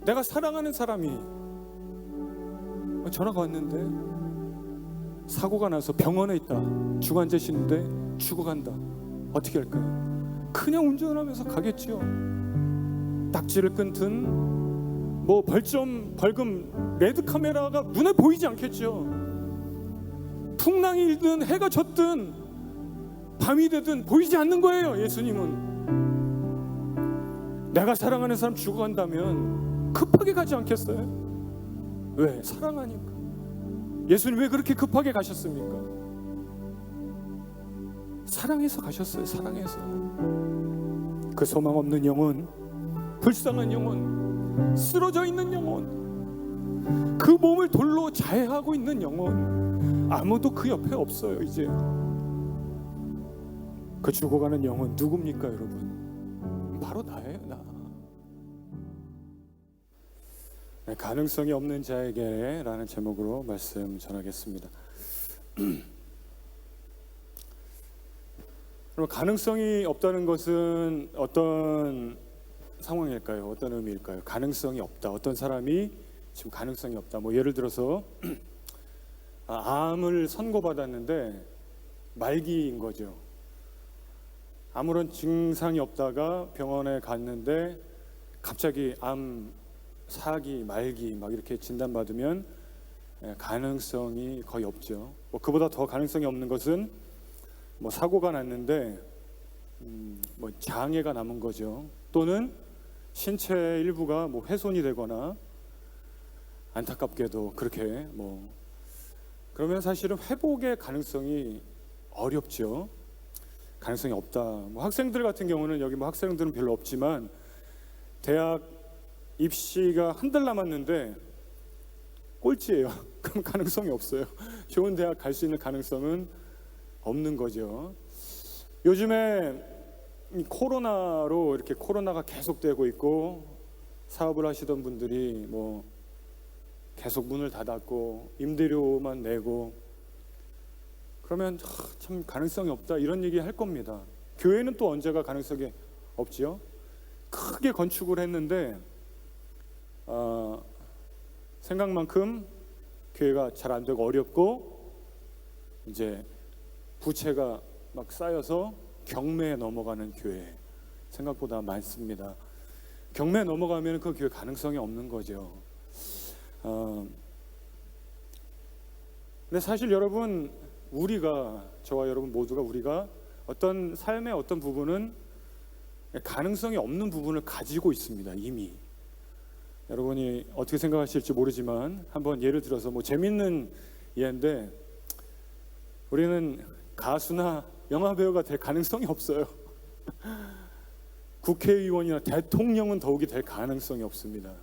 내가 사랑하는 사람이 전화가 왔는데 사고가 나서 병원에 있다, 주관제 쉬는데 죽어간다. 어떻게 할까요? 그냥 운전하면서 가겠죠. 딱지를 끊든 뭐 벌금 레드 카메라가 눈에 보이지 않겠죠. 풍랑이 일든 해가 졌든 밤이 되든 보이지 않는 거예요. 예수님은 내가 사랑하는 사람 죽어간다면 급하게 가지 않겠어요? 왜? 사랑하니까. 예수님 왜 그렇게 급하게 가셨습니까? 사랑해서 가셨어요. 사랑해서. 그 소망 없는 영혼, 불쌍한 영혼, 쓰러져 있는 영혼, 그 몸을 돌로 자해하고 있는 영혼, 아무도 그 옆에 없어요. 이제 그 죽어가는 영혼 누굽니까 여러분? 바로 나예요. 나. 가능성이 없는 자에게 라는 제목으로 말씀 전하겠습니다. 그럼 가능성이 없다는 것은 어떤 상황일까요? 어떤 의미일까요? 가능성이 없다. 어떤 사람이 지금 가능성이 없다. 뭐 예를 들어서 암을 선고받았는데 말기인 거죠. 아무런 증상이 없다가 병원에 갔는데 갑자기 암 사기, 말기 막 이렇게 진단받으면 가능성이 거의 없죠. 뭐 그보다 더 가능성이 없는 것은 뭐 사고가 났는데 뭐 장애가 남은 거죠. 또는 신체 일부가 뭐 훼손이 되거나 안타깝게도 그렇게 뭐 그러면 사실은 회복의 가능성이 어렵죠. 가능성이 없다. 뭐 학생들 같은 경우는 여기 뭐 학생들은 별로 없지만 대학 입시가 한 달 남았는데 꼴찌예요. 그럼 가능성이 없어요. 좋은 대학 갈 수 있는 가능성은 없는 거죠. 요즘에 코로나로 이렇게 코로나가 계속되고 있고 사업을 하시던 분들이 뭐 계속 문을 닫았고 임대료만 내고 그러면 참 가능성이 없다 이런 얘기 할 겁니다. 교회는 또 언제가 가능성이 없지요? 크게 건축을 했는데 생각만큼 교회가 잘 안 되고 어렵고 이제 부채가 막 쌓여서 경매에 넘어가는 교회 생각보다 많습니다. 경매에 넘어가면 그 교회 가능성이 없는 거죠. 근데 사실 여러분 우리가 저와 여러분 모두가 우리가 어떤 삶의 어떤 부분은 가능성이 없는 부분을 가지고 있습니다. 이미 여러분이 어떻게 생각하실지 모르지만 한번 예를 들어서 뭐 재밌는 예인데 우리는 가수나 영화배우가 될 가능성이 없어요. 국회의원이나 대통령은 더욱이 될 가능성이 없습니다.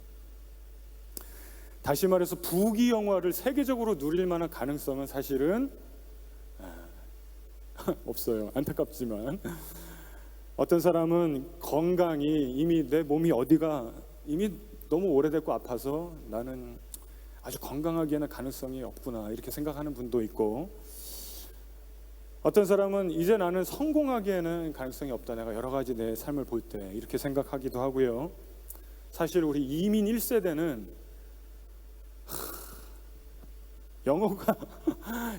다시 말해서 부귀 영화를 세계적으로 누릴 만한 가능성은 사실은 없어요. 안타깝지만 어떤 사람은 건강이 이미 내 몸이 어디가 이미 너무 오래됐고 아파서 나는 아주 건강하기에는 가능성이 없구나 이렇게 생각하는 분도 있고 어떤 사람은 이제 나는 성공하기에는 가능성이 없다. 내가 여러 가지 내 삶을 볼 때 이렇게 생각하기도 하고요. 사실 우리 이민 1세대는 영어가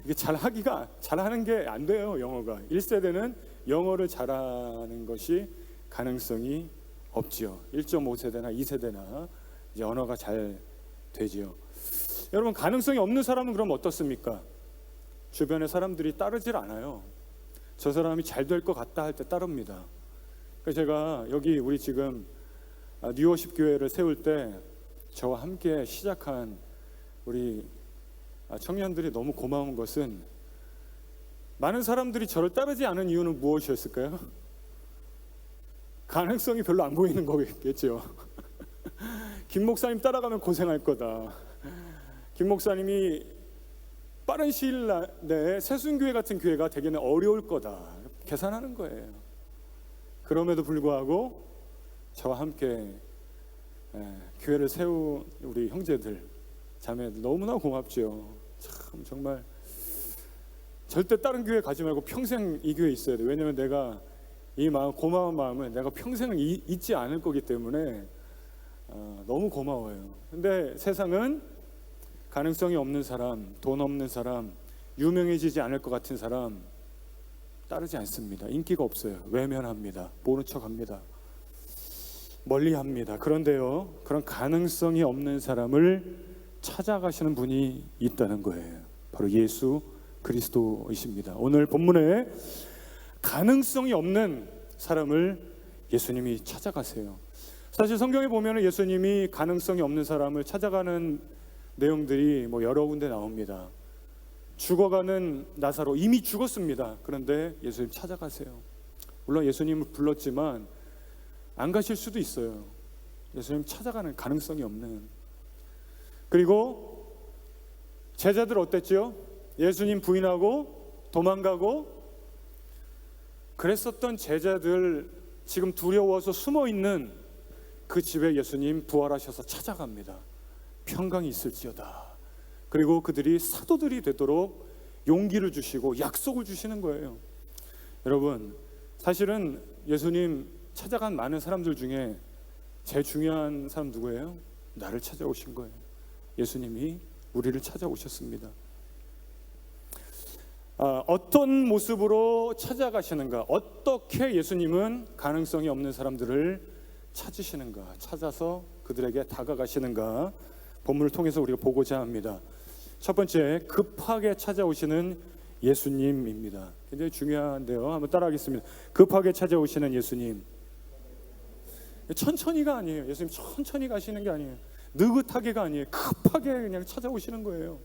이게 잘하는 게 안 돼요. 영어가 1세대는 영어를 잘하는 것이 가능성이 없지요. 1.5세대나 2세대나 이제 언어가 잘 되지요. 여러분 가능성이 없는 사람은 그럼 어떻습니까? 주변의 사람들이 따르질 않아요. 저 사람이 잘 될 것 같다 할 때 따릅니다. 그래서 제가 여기 우리 지금 뉴워십 교회를 세울 때 저와 함께 시작한 우리 청년들이 너무 고마운 것은 많은 사람들이 저를 따르지 않은 이유는 무엇이었을까요? 가능성이 별로 안 보이는 거겠죠. 김 목사님 따라가면 고생할 거다. 김 목사님이 빠른 시일 내에 새순교회 같은 교회가 되기는 어려울 거다. 계산하는 거예요. 그럼에도 불구하고 저와 함께 교회를 세운 우리 형제들, 자매들 너무나 고맙죠. 참 정말 절대 다른 교회 가지 말고 평생 이 교회에 있어야 돼. 왜냐면 내가 이 마음, 고마운 마음을 내가 평생을 잊지 않을 거기 때문에 너무 고마워요. 근데 세상은 가능성이 없는 사람, 돈 없는 사람, 유명해지지 않을 것 같은 사람 따르지 않습니다. 인기가 없어요. 외면합니다. 모른 척합니다. 멀리합니다. 그런데요, 그런 가능성이 없는 사람을 찾아가시는 분이 있다는 거예요. 바로 예수 그리스도이십니다. 오늘 본문에 가능성이 없는 사람을 예수님이 찾아가세요. 사실 성경에 보면 예수님이 가능성이 없는 사람을 찾아가는 내용들이 여러 군데 나옵니다. 죽어가는 나사로, 이미 죽었습니다. 그런데 예수님 찾아가세요. 물론 예수님을 불렀지만 안 가실 수도 있어요. 예수님 찾아가는 가능성이 없는. 그리고 제자들 어땠죠? 예수님 부인하고 도망가고 그랬었던 제자들, 지금 두려워서 숨어있는 그 집에 예수님 부활하셔서 찾아갑니다. 평강이 있을지어다. 그리고 그들이 사도들이 되도록 용기를 주시고 약속을 주시는 거예요. 여러분, 사실은 예수님 찾아간 많은 사람들 중에 제일 중요한 사람 누구예요? 나를 찾아오신 거예요. 예수님이 우리를 찾아오셨습니다. 어떤 모습으로 찾아가시는가? 어떻게 예수님은 가능성이 없는 사람들을 찾으시는가? 찾아서 그들에게 다가가시는가? 본문을 통해서 우리가 보고자 합니다. 첫 번째, 급하게 찾아오시는 예수님입니다. 굉장히 중요한데요. 한번 따라하겠습니다. 급하게 찾아오시는 예수님. 천천히가 아니에요. 예수님 천천히 가시는 게 아니에요. 느긋하게가 아니에요. 급하게 그냥 찾아오시는 거예요.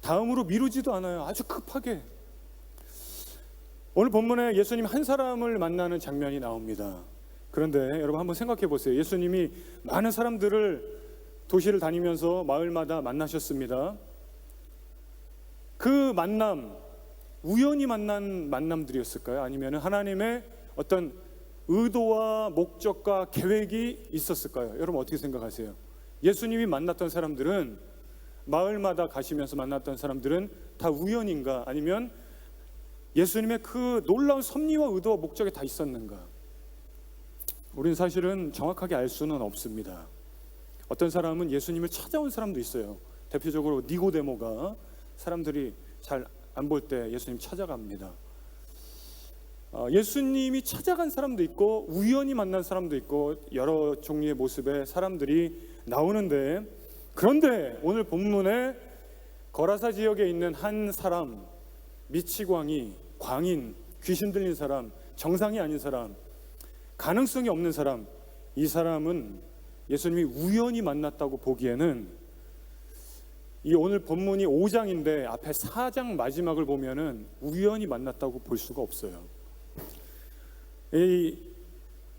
다음으로 미루지도 않아요. 아주 급하게. 오늘 본문에 예수님 한 사람을 만나는 장면이 나옵니다. 그런데 여러분 한번 생각해 보세요. 예수님이 많은 사람들을 도시를 다니면서 마을마다 만나셨습니다. 그 만남, 우연히 만난 만남들이었을까요? 아니면 하나님의 어떤 의도와 목적과 계획이 있었을까요? 여러분 어떻게 생각하세요? 예수님이 만났던 사람들은, 마을마다 가시면서 만났던 사람들은 다 우연인가? 아니면 예수님의 그 놀라운 섭리와 의도와 목적이 다 있었는가? 우리는 사실은 정확하게 알 수는 없습니다. 어떤 사람은 예수님을 찾아온 사람도 있어요. 대표적으로 니고데모가 사람들이 잘 안 볼 때 예수님 찾아갑니다. 예수님이 찾아간 사람도 있고 우연히 만난 사람도 있고 여러 종류의 모습의 사람들이 나오는데, 그런데 오늘 본문에 거라사 지역에 있는 한 사람, 미치광이, 광인, 귀신 들린 사람, 정상이 아닌 사람, 가능성이 없는 사람, 이 사람은 예수님이 우연히 만났다고 보기에는, 이 오늘 본문이 5장인데 앞에 4장 마지막을 보면은 우연히 만났다고 볼 수가 없어요. 이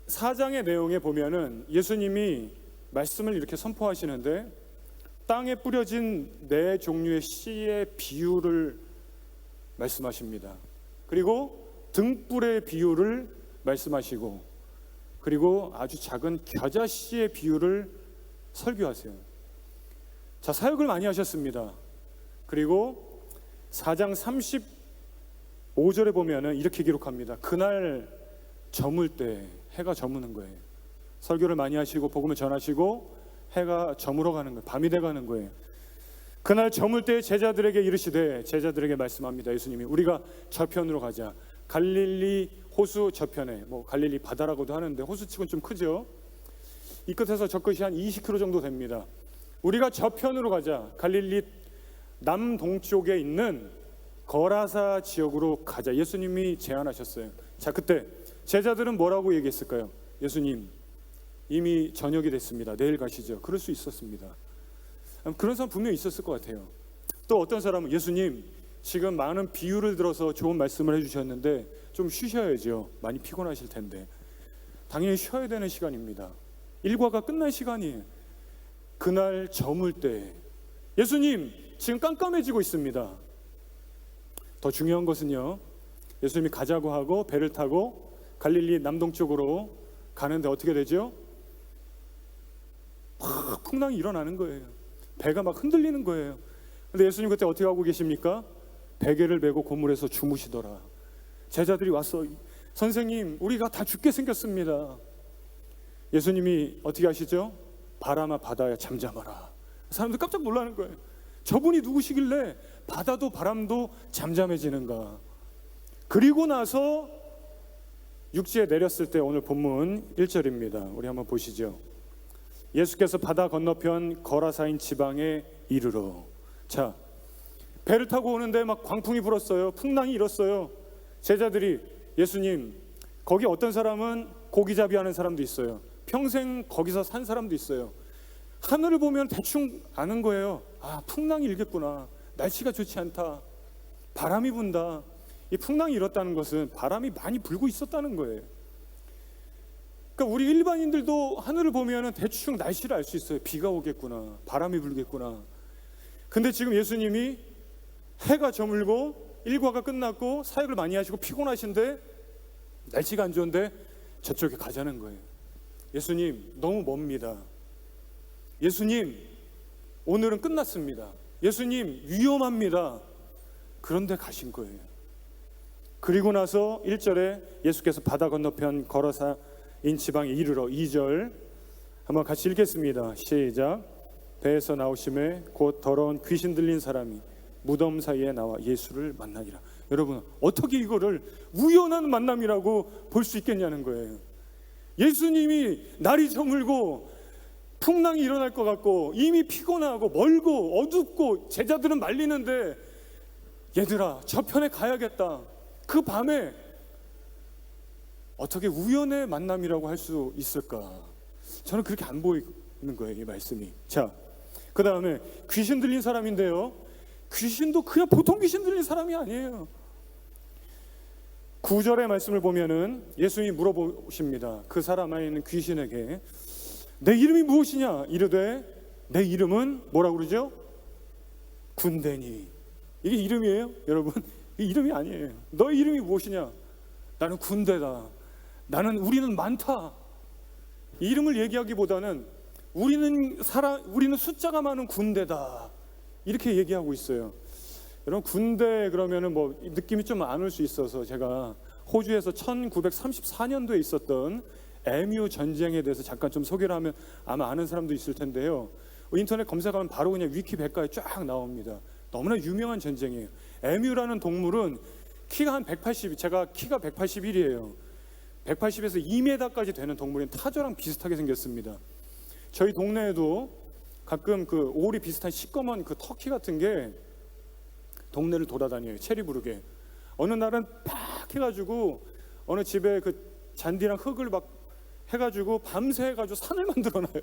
4장의 내용에 보면은 예수님이 말씀을 이렇게 선포하시는데, 땅에 뿌려진 네 종류의 씨의 비유를 말씀하십니다. 그리고 등불의 비유를 말씀하시고, 그리고 아주 작은 겨자씨의 비유를 설교하세요. 자, 사역을 많이 하셨습니다. 그리고 4장 35절에 보면은 이렇게 기록합니다. 그날 저물 때, 해가 저무는 거예요. 설교를 많이 하시고 복음을 전하시고 해가 저물어 가는 거예요. 밤이 돼 가는 거예요. 그날 저물 때 제자들에게 이르시되, 제자들에게 말씀합니다. 예수님이 우리가 저편으로 가자. 갈릴리 호수 저편에, 갈릴리 바다라고도 하는데 호수치고는 좀 크죠. 이 끝에서 저 끝이 한 20km 정도 됩니다. 우리가 저편으로 가자. 갈릴리 남동쪽에 있는 거라사 지역으로 가자. 예수님이 제안하셨어요. 자, 그때 제자들은 뭐라고 얘기했을까요? 예수님, 이미 저녁이 됐습니다. 내일 가시죠. 그럴 수 있었습니다. 그런 사람 분명히 있었을 것 같아요. 또 어떤 사람은, 예수님, 지금 많은 비유를 들어서 좋은 말씀을 해주셨는데 좀 쉬셔야죠. 많이 피곤하실 텐데. 당연히 쉬어야 되는 시간입니다. 일과가 끝난 시간이에요. 그날 저물 때, 예수님 지금 깜깜해지고 있습니다. 더 중요한 것은요, 예수님이 가자고 하고 배를 타고 갈릴리 남동쪽으로 가는데 어떻게 되죠? 막 풍랑이 일어나는 거예요. 배가 막 흔들리는 거예요. 근데 예수님 그때 어떻게 하고 계십니까? 베개를 메고 고물에서 주무시더라. 제자들이 와서, 선생님, 우리가 다 죽게 생겼습니다. 예수님이 어떻게 하시죠? 바람아 바다야 잠잠하라. 사람들 깜짝 놀라는 거예요. 저분이 누구시길래 바다도 바람도 잠잠해지는가. 그리고 나서 육지에 내렸을 때 오늘 본문 1절입니다. 우리 한번 보시죠. 예수께서 바다 건너편 거라사인 지방에 이르러. 자, 배를 타고 오는데 막 광풍이 불었어요. 풍랑이 일었어요. 제자들이 예수님, 거기 어떤 사람은 고기잡이 하는 사람도 있어요. 평생 거기서 산 사람도 있어요. 하늘을 보면 대충 아는 거예요. 아, 풍랑이 일겠구나. 날씨가 좋지 않다. 바람이 분다. 이 풍랑이 일었다는 것은 바람이 많이 불고 있었다는 거예요. 그러니까 우리 일반인들도 하늘을 보면 대충 날씨를 알 수 있어요. 비가 오겠구나. 바람이 불겠구나. 근데 지금 예수님이 해가 저물고 일과가 끝났고 사역을 많이 하시고 피곤하신데 날씨가 안 좋은데 저쪽에 가자는 거예요. 예수님, 너무 멉니다. 예수님, 오늘은 끝났습니다. 예수님, 위험합니다. 그런데 가신 거예요. 그리고 나서 1절에 예수께서 바다 건너편 거라사인 지방에 이르러. 2절 한번 같이 읽겠습니다. 시작. 배에서 나오심에 곧 더러운 귀신 들린 사람이 무덤 사이에 나와 예수를 만나니라. 여러분, 어떻게 이거를 우연한 만남이라고 볼 수 있겠냐는 거예요. 예수님이 날이 저물고 풍랑이 일어날 것 같고 이미 피곤하고 멀고 어둡고 제자들은 말리는데 얘들아, 저편에 가야겠다. 그 밤에 어떻게 우연의 만남이라고 할 수 있을까? 저는 그렇게 안 보이는 거예요, 이 말씀이. 자, 그 다음에 귀신 들린 사람인데요, 귀신도 그냥 보통 귀신 들린 사람이 아니에요. 9절의 말씀을 보면은 예수님이 물어보십니다. 그 사람 안에 있는 귀신에게 내 이름이 무엇이냐? 이르되 내 이름은 뭐라고 그러죠? 군대니. 이게 이름이에요? 여러분, 이 이름이 아니에요. 너의 이름이 무엇이냐? 나는 군대다. 우리는 많다. 이 이름을 얘기하기보다는 우리는 숫자가 많은 군대다. 이렇게 얘기하고 있어요. 여러분, 군대 그러면은 뭐 느낌이 좀 안 올 수 있어서 제가 호주에서 1934년도에 있었던 MU 전쟁에 대해서 잠깐 좀 소개를 하면 아마 아는 사람도 있을 텐데요. 인터넷 검색하면 바로 그냥 위키백과에 쫙 나옵니다. 너무나 유명한 전쟁이에요. MU라는 동물은 키가 한 180, 제가 키가 181이에요. 180에서 2m까지 되는 동물인 타조랑 비슷하게 생겼습니다. 저희 동네에도 가끔 그 오리 비슷한 시꺼먼 그 터키 같은 게 동네를 돌아다녀요. 체리 부르게. 어느 날은 팍 해가지고 어느 집에 그 잔디랑 흙을 막 해가지고 밤새 해가지고 산을 만들어놔요.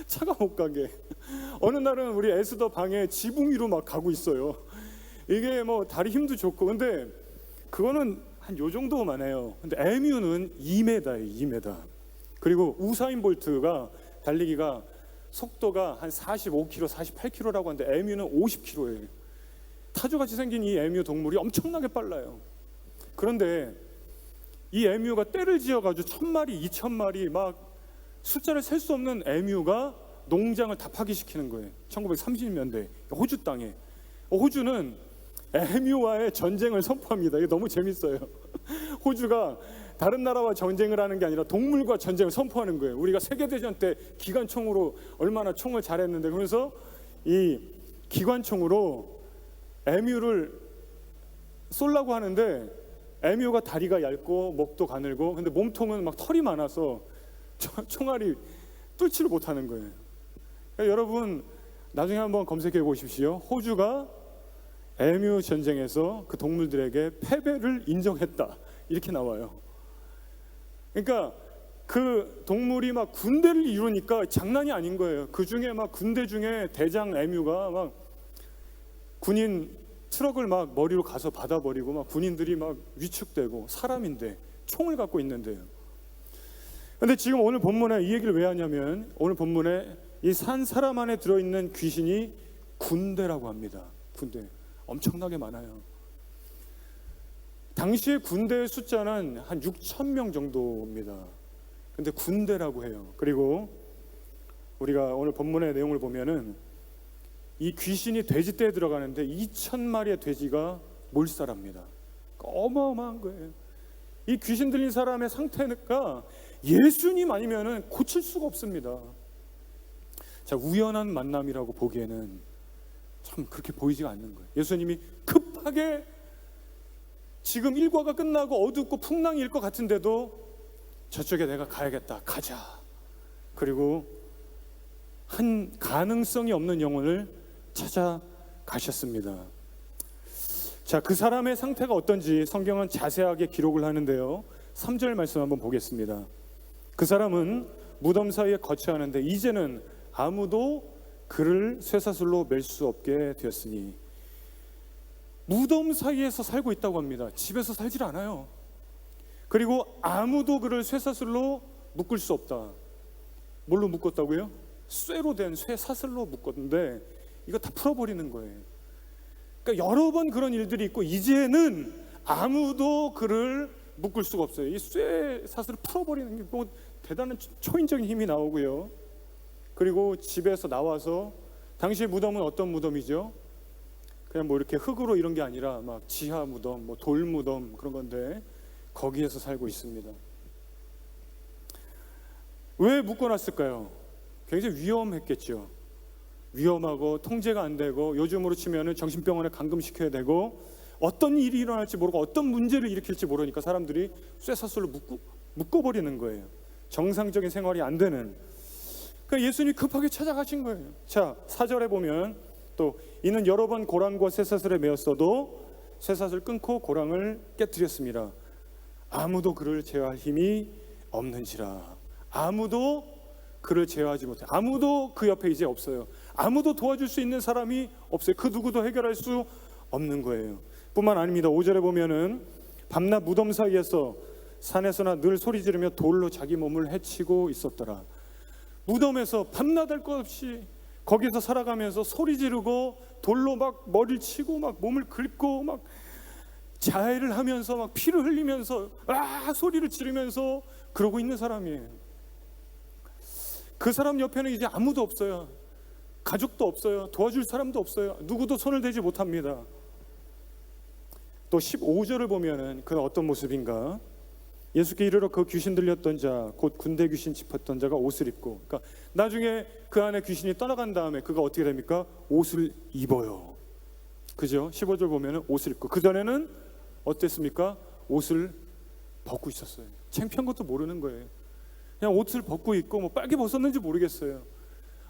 차가 못 가게. 어느 날은 우리 에스더 방에 지붕 위로 막 가고 있어요. 이게 뭐 다리 힘도 좋고. 근데 그거는 한 요 정도만 해요. 근데 MU는 2m예요. 2m. 그리고 우사인 볼트가 달리기가 속도가 한 45km, 48km라고 하는데 MU는 50km예요. 타조같이 생긴 이 MU 동물이 엄청나게 빨라요. 그런데 이 MU가 때를 지어가지고 1000마리, 2000마리 막 숫자를 셀 수 없는 MU가 농장을 다 파괴시키는 거예요. 1930년대 호주 땅에. 호주는 MU와의 전쟁을 선포합니다. 이게 너무 재밌어요. 호주가 다른 나라와 전쟁을 하는 게 아니라 동물과 전쟁을 선포하는 거예요. 우리가 세계대전 때 기관총으로 얼마나 총을 잘했는데, 그래서 이 기관총으로 MU를 쏘려고 하는데 MU가 다리가 얇고 목도 가늘고 근데 몸통은 막 털이 많아서 총알이 뚫지를 못하는 거예요. 그러니까 여러분 나중에 한번 검색해 보십시오. 호주가 MU 전쟁에서 그 동물들에게 패배를 인정했다, 이렇게 나와요. 그러니까 그 동물이 막 군대를 이루니까 장난이 아닌 거예요. 그 중에 막 군대 중에 대장 MU가 막 군인 트럭을 막 머리로 가서 받아버리고 막 군인들이 막 위축되고, 사람인데 총을 갖고 있는데요. 근데 지금 오늘 본문에 이 얘기를 왜 하냐면 오늘 본문에 이 산 사람 안에 들어있는 귀신이 군대라고 합니다. 군대 엄청나게 많아요. 당시에 군대의 숫자는 한 6,000명 정도입니다. 근데 군대라고 해요. 그리고 우리가 오늘 본문의 내용을 보면은 이 귀신이 돼지떼에 들어가는데 2,000마리의 돼지가 몰살합니다. 어마어마한 거예요. 이 귀신 들린 사람의 상태가 예수님 아니면은 고칠 수가 없습니다. 자, 우연한 만남이라고 보기에는 참 그렇게 보이지가 않는 거예요. 예수님이 급하게 지금 일과가 끝나고 어둡고 풍랑일 것 같은데도 저쪽에 내가 가야겠다, 가자. 그리고 한 가능성이 없는 영혼을 찾아가셨습니다. 자, 그 사람의 상태가 어떤지 성경은 자세하게 기록을 하는데요, 3절 말씀 한번 보겠습니다. 그 사람은 무덤 사이에 거처하는데 이제는 아무도 그를 쇠사슬로 맬 수 없게 되었으니, 무덤 사이에서 살고 있다고 합니다. 집에서 살질 않아요. 그리고 아무도 그를 쇠사슬로 묶을 수 없다. 뭘로 묶었다고요? 쇠로 된 쇠사슬로 묶었는데 이거 다 풀어버리는 거예요. 그러니까 여러 번 그런 일들이 있고 이제는 아무도 그를 묶을 수가 없어요. 이 쇠사슬을 풀어버리는 게 뭐 대단한 초인적인 힘이 나오고요. 그리고 집에서 나와서, 당시의 무덤은 어떤 무덤이죠? 그냥 뭐 이렇게 흙으로 이런 게 아니라 막 지하 무덤, 뭐 돌 무덤 그런 건데 거기에서 살고 있습니다. 왜 묶어놨을까요? 굉장히 위험했겠죠. 위험하고 통제가 안 되고, 요즘으로 치면은 정신병원에 감금시켜야 되고, 어떤 일이 일어날지 모르고 어떤 문제를 일으킬지 모르니까 사람들이 쇠사슬로 묶어버리는 거예요. 정상적인 생활이 안 되는. 그러니까 예수님이 급하게 찾아가신 거예요. 자, 4절에 보면 또 이는 여러 번 고랑과 쇠사슬에 매었어도 쇠사슬 끊고 고랑을 깨뜨렸습니다. 아무도 그를 제어할 힘이 없는지라. 아무도 그를 제어하지 못해. 아무도 그 옆에 이제 없어요. 아무도 도와줄 수 있는 사람이 없어요. 그 누구도 해결할 수 없는 거예요. 뿐만 아닙니다. 5절에 보면은 밤낮 무덤 사이에서 산에서나 늘 소리 지르며 돌로 자기 몸을 해치고 있었더라. 무덤에서 밤낮 할 것 없이 거기서 살아가면서 소리 지르고 돌로 막 머리를 치고 막 몸을 긁고 막 자해를 하면서 막 피를 흘리면서 소리를 지르면서 그러고 있는 사람이에요. 그 사람 옆에는 이제 아무도 없어요. 가족도 없어요. 도와줄 사람도 없어요. 누구도 손을 대지 못합니다. 또 15절을 보면은 그는 어떤 모습인가? 예수께 이르러 그 귀신 들렸던 자, 곧 군대 귀신 짚었던 자가 옷을 입고, 그러니까 나중에 그 안에 귀신이 떠나간 다음에 그가 어떻게 됩니까? 옷을 입어요. 그죠? 15절 보면은 옷을 입고, 그 전에는 어땠습니까? 옷을 벗고 있었어요. 창피한 것도 모르는 거예요. 그냥 옷을 벗고 있고, 뭐 빨개 벗었는지 모르겠어요.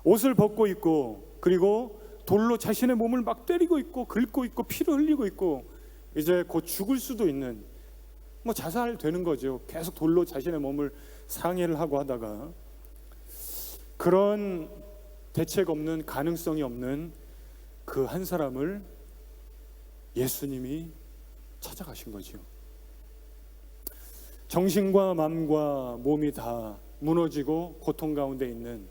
옷을 벗고 있고, 그리고 돌로 자신의 몸을 막 때리고 있고, 긁고 있고, 피를 흘리고 있고, 이제 곧 죽을 수도 있는, 뭐 자살되는 거죠. 계속 돌로 자신의 몸을 상해를 하고 하다가, 그런 대책 없는, 가능성이 없는 그 한 사람을 예수님이 찾아가신 거죠. 정신과 마음과 몸이 다 무너지고 고통 가운데 있는,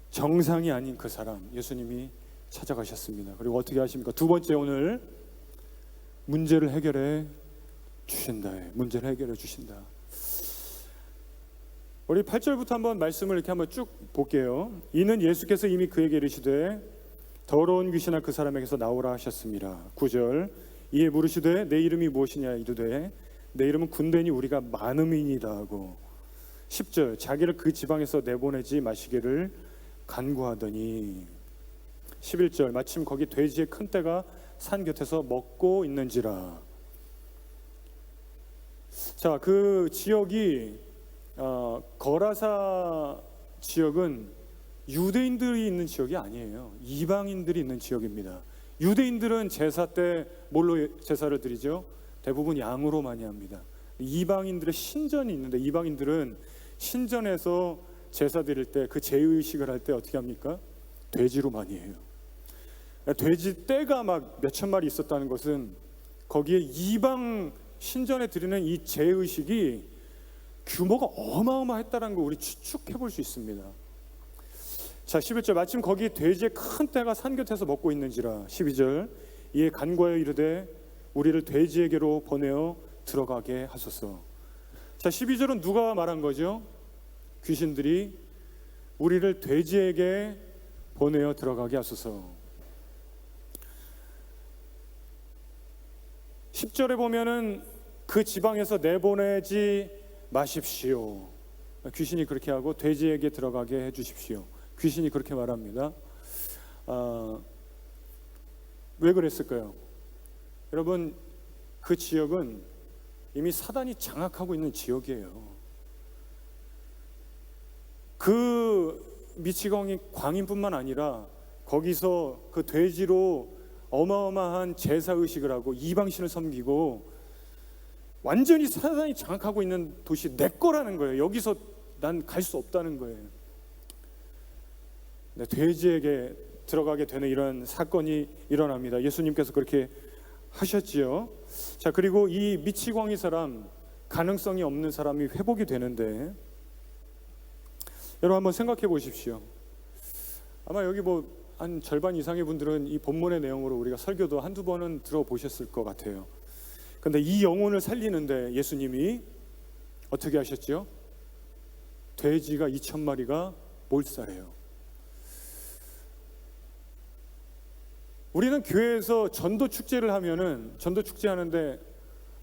정상이 아닌 그 사람 예수님이 찾아가셨습니다. 그리고 어떻게 하십니까? 두 번째, 오늘 문제를 해결해 주신다. 문제를 해결해 주신다. 우리 8절부터 한번 말씀을 이렇게 한번 쭉 볼게요. 이는 예수께서 이미 그에게 이르시되 더러운 귀신아 그 사람에게서 나오라 하셨습니다. 9절, 이에 물으시되 내 이름이 무엇이냐 이르되 내 이름은 군대니 우리가 많음이니이다 하고, 10절, 자기를 그 지방에서 내보내지 마시기를 간구하더니, 11절, 마침 거기 돼지의 큰 떼가 산 곁에서 먹고 있는지라. 자, 그 지역이 거라사 지역은 유대인들이 있는 지역이 아니에요. 이방인들이 있는 지역입니다. 유대인들은 제사 때 뭘로 제사를 드리죠? 대부분 양으로 많이 합니다. 이방인들의 신전이 있는데, 이방인들은 신전에서 제사 드릴 때, 그 제의식을 할 때 어떻게 합니까? 돼지로 많이 해요. 돼지 떼가 막 몇천 마리 있었다는 것은 거기에 이방 신전에 드리는 이 제의식이 규모가 어마어마했다는 걸 우리 추측해 볼 수 있습니다. 자, 11절, 마침 거기 돼지의 큰 떼가 산 곁에서 먹고 있는지라. 12절, 이에 간구하여 이르되 우리를 돼지에게로 보내어 들어가게 하소서. 자, 12절은 누가 말한 거죠? 귀신들이 우리를 돼지에게 보내어 들어가게 하소서. 10절에 보면은 그 지방에서 내보내지 마십시오. 귀신이 그렇게 하고 돼지에게 들어가게 해주십시오. 귀신이 그렇게 말합니다. 왜 그랬을까요? 여러분, 그 지역은 이미 사단이 장악하고 있는 지역이에요. 그 미치광이 광인뿐만 아니라 거기서 그 돼지로 어마어마한 제사의식을 하고 이방신을 섬기고 완전히 사단이 장악하고 있는 도시 내 거라는 거예요. 여기서 난 갈 수 없다는 거예요. 네, 돼지에게 들어가게 되는 이런 사건이 일어납니다. 예수님께서 그렇게 하셨지요. 자, 그리고 이 미치광이 사람, 가능성이 없는 사람이 회복이 되는데, 여러분 한번 생각해 보십시오. 아마 여기 한 절반 이상의 분들은 이 본문의 내용으로 우리가 설교도 한두 번은 들어보셨을 것 같아요. 근데 이 영혼을 살리는데 예수님이 어떻게 하셨죠? 돼지가 2,000마리가 몰살해요. 우리는 교회에서 전도 축제를 하면은, 전도 축제 하는데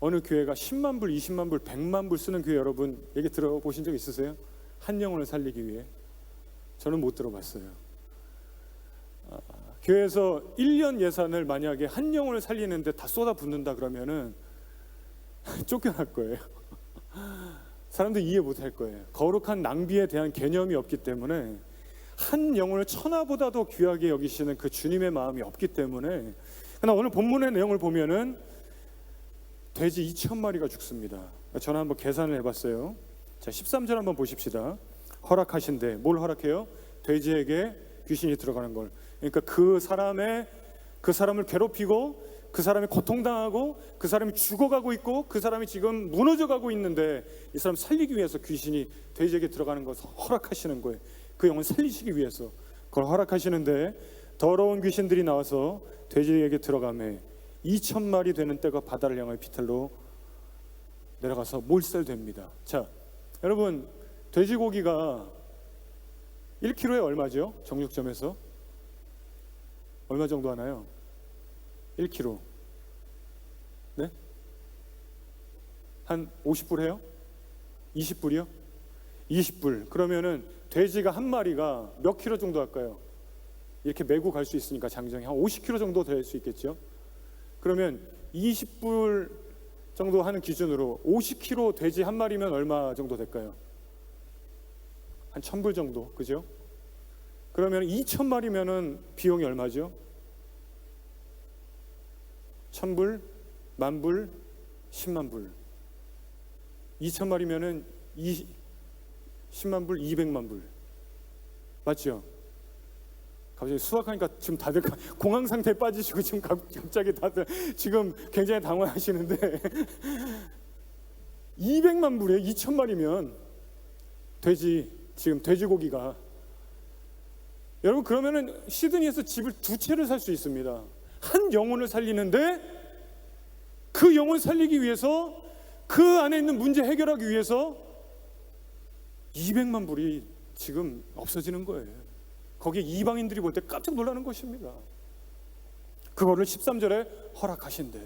어느 교회가 10만 불, 20만 불, 100만 불 쓰는 교회 여러분 얘기 들어보신 적 있으세요? 한 영혼을 살리기 위해? 저는 못 들어봤어요. 교회에서 1년 예산을 만약에 한 영혼을 살리는데 다 쏟아붓는다 그러면은 쫓겨날 거예요. 사람들 이해 못할 거예요. 거룩한 낭비에 대한 개념이 없기 때문에, 한 영혼을 천하보다도 귀하게 여기시는 그 주님의 마음이 없기 때문에. 그러나 오늘 본문의 내용을 보면은 돼지 2,000마리가 죽습니다. 저는 한번 계산을 해봤어요. 자, 13절 한번 보십시다. 허락하신대. 뭘 허락해요? 돼지에게 귀신이 들어가는 걸. 그러니까 그 사람을 괴롭히고 그 사람이 고통당하고 그 사람이 죽어가고 있고 그 사람이 지금 무너져가고 있는데 이 사람 살리기 위해서 귀신이 돼지에게 들어가는 것을 허락하시는 거예요. 그 영혼 살리시기 위해서 그걸 허락하시는데, 더러운 귀신들이 나와서 돼지에게 들어가매 2,000마리 되는 떼가 바다를 향하여 비탈로 내려가서 몰살됩니다. 자, 여러분, 돼지고기가 1kg에 얼마죠? 정육점에서 얼마 정도 하나요? 1kg. 네? 한 50불 해요? 20불이요? 20불. 그러면은 돼지가 한 마리가 몇 킬로 정도 할까요? 이렇게 메고 갈 수 있으니까 장정이 한 50kg 정도 될 수 있겠죠? 그러면 20불 정도 하는 기준으로 50kg 돼지 한 마리면 얼마 정도 될까요? 한 1,000불 정도, 그죠? 그러면 2,000마리면은 비용이 얼마죠? 1,000불, 10,000불, 100,000불. 2,000마리면은 10만 불, 200만 불. 맞죠? 갑자기 수학하니까 지금 다들 공황 상태에 빠지시고 지금 갑자기 다들 지금 굉장히 당황하시는데 200만 불에 2,000마리면 지금 돼지고기가, 여러분, 그러면은 시드니에서 집을 2채를 살 수 있습니다. 한 영혼을 살리는데 그 영혼 살리기 위해서, 그 안에 있는 문제 해결하기 위해서 200만 불이 지금 없어지는 거예요. 거기에 이방인들이 볼 때 깜짝 놀라는 것입니다. 그거를 13절에 허락하신대.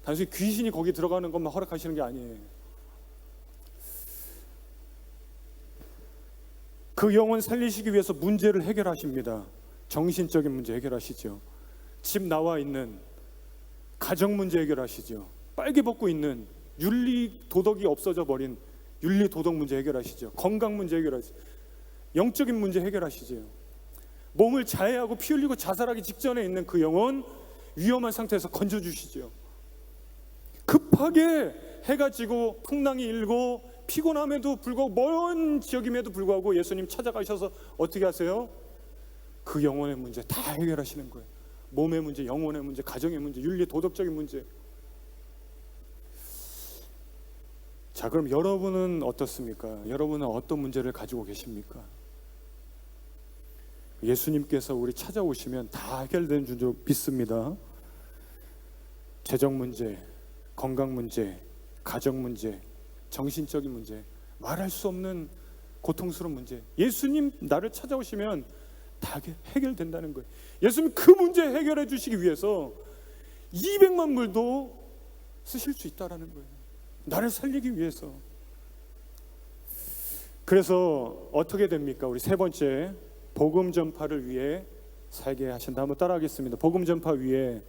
단순히 귀신이 거기 들어가는 것만 허락하시는 게 아니에요. 그 영혼 살리시기 위해서 문제를 해결하십니다. 정신적인 문제 해결하시죠. 집 나와 있는 가정 문제 해결하시죠. 빨개 벗고 있는 윤리 도덕이 없어져 버린 윤리 도덕 문제 해결하시죠. 건강 문제 해결하시죠. 영적인 문제 해결하시죠. 몸을 자해하고 피 흘리고 자살하기 직전에 있는 그 영혼 위험한 상태에서 건져주시죠. 급하게 해가 지고 풍랑이 일고 피곤함에도 불구하고 먼 지역임에도 불구하고 예수님 찾아가셔서 어떻게 하세요? 그 영혼의 문제 다 해결하시는 거예요. 몸의 문제, 영혼의 문제, 가정의 문제, 윤리 도덕적인 문제. 자, 그럼 여러분은 어떻습니까? 여러분은 어떤 문제를 가지고 계십니까? 예수님께서 우리 찾아오시면 다 해결되는 줄 믿습니다. 재정 문제, 건강 문제, 가정 문제, 정신적인 문제, 말할 수 없는 고통스러운 문제, 예수님 나를 찾아오시면 다 해결된다는 거예요. 예수님 그 문제 해결해 주시기 위해서 200만 불도 쓰실 수 있다라는 거예요. 나를 살리기 위해서. 그래서 어떻게 됩니까? 우리 세 번째, 복음 전파를 위해 살게 하신다. 한번 따라하겠습니다. 복음 전파 위에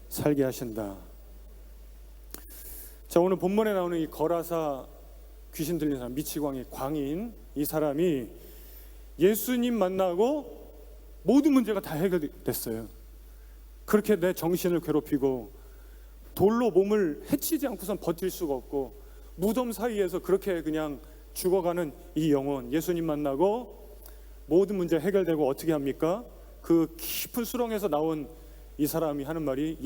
살게 하신다. 자, 오늘 본문에 나오는 이 거라사 귀신 들린 사람, 미치광이 광인, 이 사람이 예수님 만나고 모든 문제가 다 해결됐어요. 그렇게 내 정신을 괴롭히고 돌로 몸을 해치지 않고선 버틸 수가 없고 무덤 사이에서 그렇게 그냥 죽어가는 이 영혼, 예수님 만나고 모든 문제 해결되고 어떻게 합니까? 그 깊은 수렁에서 나온 이 사람이 하는 말이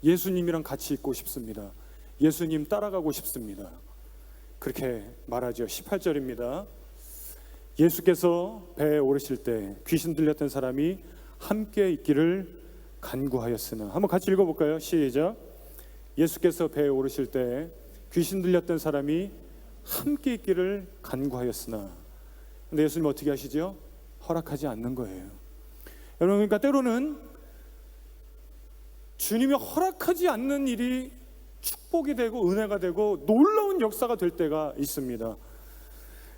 예수님이랑 같이 있고 싶습니다. 예수님 따라가고 싶습니다. 그렇게 말하죠. 18절입니다. 예수께서 배에 오르실 때 귀신 들렸던 사람이 함께 있기를 간구하였으나. 한번 같이 읽어볼까요? 시작. 예수께서 배에 오르실 때 귀신 들렸던 사람이 함께 있기를 간구하였으나. 근데 예수님 어떻게 하시죠? 허락하지 않는 거예요. 여러분, 그러니까 때로는 주님이 허락하지 않는 일이 축복이 되고 은혜가 되고 놀라운 역사가 될 때가 있습니다.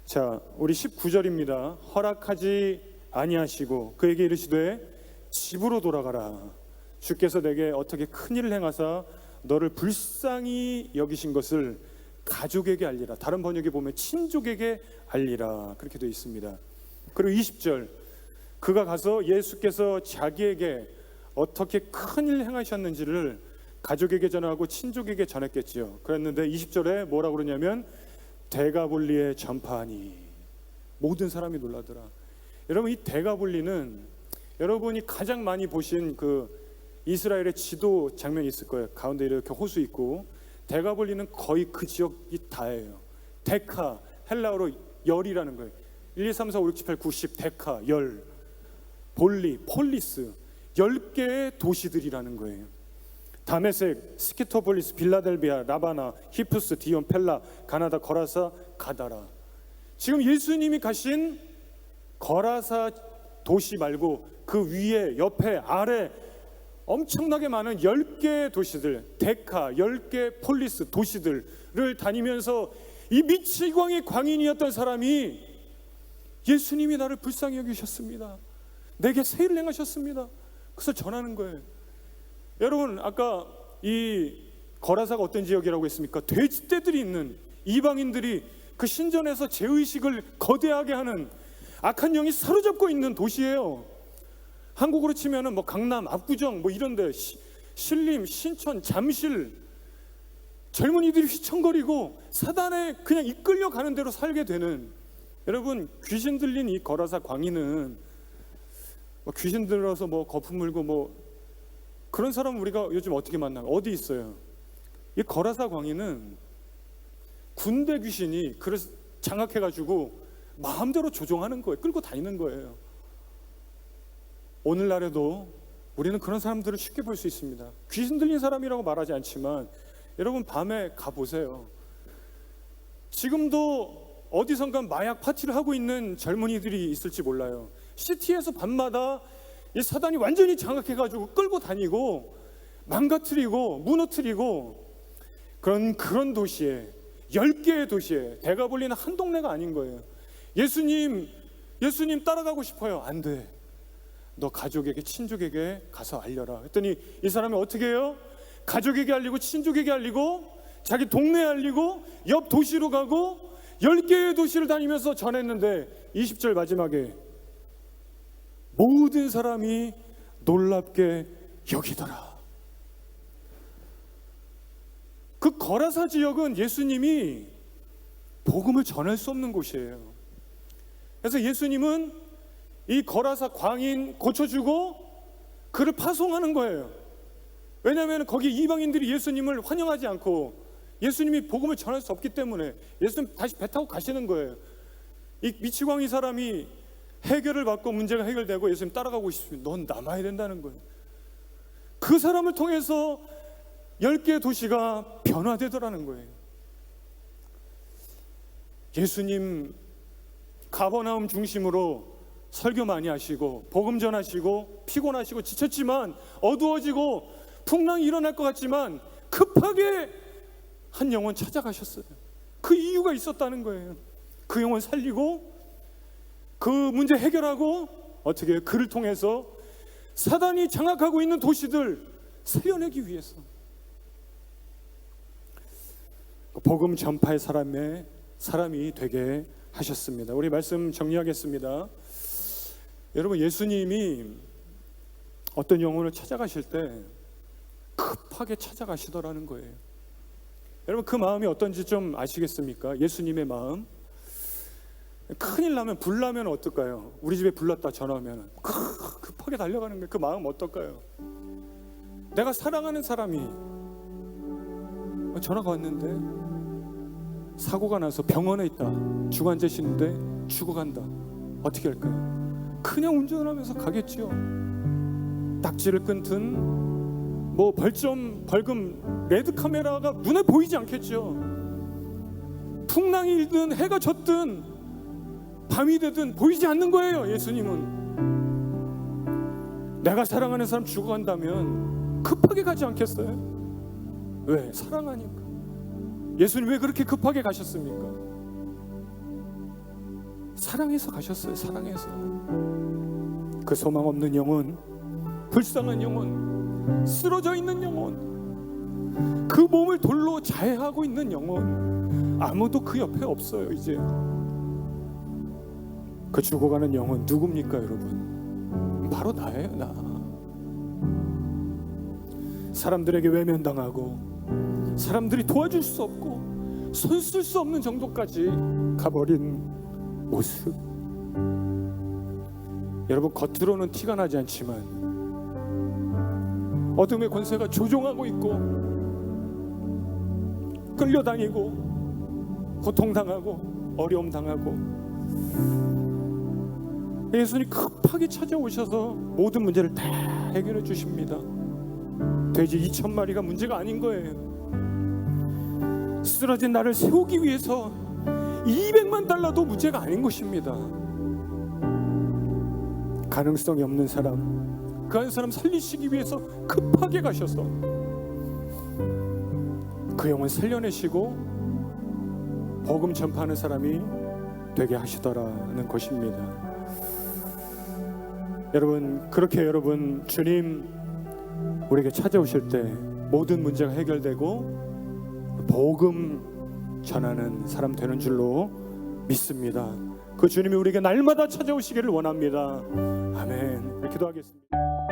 자, 우리 19절입니다. 허락하지 아니하시고 그에게 이르시되 집으로 돌아가라. 주께서 내게 어떻게 큰 일을 행하사 너를 불쌍히 여기신 것을 가족에게 알리라. 다른 번역에 보면 친족에게 알리라. 그렇게 되어 있습니다. 그리고 20절, 그가 가서 예수께서 자기에게 어떻게 큰 일을 행하셨는지를 가족에게 전하고 친족에게 전했겠지요. 그랬는데 20절에 뭐라고 그러냐면 데가볼리에 전파하니. 모든 사람이 놀라더라. 여러분, 이 데가볼리는 여러분이 가장 많이 보신 그 이스라엘의 지도 장면이 있을 거예요. 가운데 이렇게 호수 있고, 데가볼리는 거의 그 지역이 다예요. 데카, 헬라어로 열이라는 거예요. 1, 2, 3, 4, 5, 6, 7, 8, 9, 10, 데카, 열, 볼리, 폴리스, 10개의 도시들이라는 거예요. 다메섹, 스키토폴리스, 빌라델비아, 라바나, 히푸스, 디온, 펠라, 가나다, 거라사, 가다라. 지금 예수님이 가신 거라사 도시 말고 그 위에, 옆에, 아래 엄청나게 많은 10개의 도시들, 데카, 10개 폴리스 도시들을 다니면서 이 미치광이 광인이었던 사람이 예수님이 나를 불쌍히 여기셨습니다. 내게 새 일을 행하셨습니다. 그래서 전하는 거예요. 여러분, 아까 이 거라사가 어떤 지역이라고 했습니까? 돼지떼들이 있는, 이방인들이 그 신전에서 죄의식을 거대하게 하는 악한 영이 사로잡고 있는 도시예요. 한국으로 치면은 뭐 강남, 압구정 뭐 이런데, 신림, 신천, 잠실, 젊은이들이 휘청거리고 사단에 그냥 이끌려 가는 대로 살게 되는. 여러분, 귀신 들린 이 거라사 광인은 뭐 귀신 들어서 뭐 거품 물고 뭐 그런 사람 우리가 요즘 어떻게 만나요? 어디 있어요? 이 거라사 광인은 군대 귀신이 그래서 장악해가지고 마음대로 조종하는 거예요. 끌고 다니는 거예요. 오늘날에도 우리는 그런 사람들을 쉽게 볼 수 있습니다. 귀신 들린 사람이라고 말하지 않지만 여러분, 밤에 가보세요. 지금도 어디선가 마약 파티를 하고 있는 젊은이들이 있을지 몰라요. 시티에서 밤마다 이 사단이 완전히 장악해가지고 끌고 다니고 망가뜨리고 무너뜨리고 그런 도시에, 10개의 도시에, 데가볼리는 한 동네가 아닌 거예요. 예수님 따라가고 싶어요. 안 돼. 너 가족에게, 친족에게 가서 알려라. 했더니 이 사람이 어떻게 해요? 가족에게 알리고 친족에게 알리고 자기 동네에 알리고 옆 도시로 가고 10개의 도시를 다니면서 전했는데 20절 마지막에 모든 사람이 놀랍게 여기더라. 그 거라사 지역은 예수님이 복음을 전할 수 없는 곳이에요. 그래서 예수님은 이 거라사 광인 고쳐주고 그를 파송하는 거예요. 왜냐하면 거기 이방인들이 예수님을 환영하지 않고 예수님이 복음을 전할 수 없기 때문에 예수님 다시 배 타고 가시는 거예요. 이 미치광이 사람이 해결을 받고 문제가 해결되고 예수님 따라가고 싶으면 넌 남아야 된다는 거예요. 그 사람을 통해서 10개의 도시가 변화되더라는 거예요. 예수님 가버나움 중심으로 설교 많이 하시고 복음 전하시고 피곤하시고 지쳤지만 어두워지고 풍랑이 일어날 것 같지만 급하게 한 영혼 찾아가셨어요. 그 이유가 있었다는 거예요. 그 영혼 살리고 그 문제 해결하고 어떻게 그를 통해서 사단이 장악하고 있는 도시들 살려내기 위해서 복음 전파의 사람이 되게 하셨습니다. 우리 말씀 정리하겠습니다. 여러분, 예수님이 어떤 영혼을 찾아가실 때 급하게 찾아가시더라는 거예요. 여러분, 그 마음이 어떤지 좀 아시겠습니까? 예수님의 마음. 큰일 나면, 불 나면 어떨까요? 우리 집에 불 났다 전화하면 급하게 달려가는 거예요. 그 마음 어떨까요? 내가 사랑하는 사람이 전화가 왔는데 사고가 나서 병원에 있다, 중환자실인데 죽어간다. 어떻게 할까요? 그냥 운전하면서 가겠지요. 딱지를 끊든 뭐 벌금 레드 카메라가 눈에 보이지 않겠죠. 풍랑이 일든 해가 졌든 밤이 되든 보이지 않는 거예요. 예수님은 내가 사랑하는 사람 죽어간다면 급하게 가지 않겠어요? 왜? 사랑하니까. 예수님 왜 그렇게 급하게 가셨습니까? 사랑해서 가셨어요. 사랑해서. 그 소망 없는 영혼, 불쌍한 영혼, 쓰러져 있는 영혼, 그 몸을 돌로 자해하고 있는 영혼, 아무도 그 옆에 없어요. 이제 그 죽어가는 영혼 누굽니까 여러분? 바로 나예요. 나. 사람들에게 외면당하고 사람들이 도와줄 수 없고 손 쓸 수 없는 정도까지 가버린 모습. 여러분, 겉으로는 티가 나지 않지만 어둠의 권세가 조종하고 있고 끌려다니고 고통당하고 어려움당하고 예수님 급하게 찾아오셔서 모든 문제를 다 해결해 주십니다. 돼지 2,000마리가 문제가 아닌 거예요. 쓰러진 나를 세우기 위해서 200만 달러도 문제가 아닌 것입니다. 가능성이 없는 사람, 그 한 사람 살리시기 위해서 급하게 가셔서 그 영혼 살려내시고 복음 전파하는 사람이 되게 하시더라는 것입니다. 여러분, 그렇게 여러분, 주님 우리에게 찾아오실 때 모든 문제가 해결되고 복음 전하는 사람 되는 줄로 믿습니다. 그 주님이 우리에게 날마다 찾아오시기를 원합니다. 아멘. 기도하겠습니다.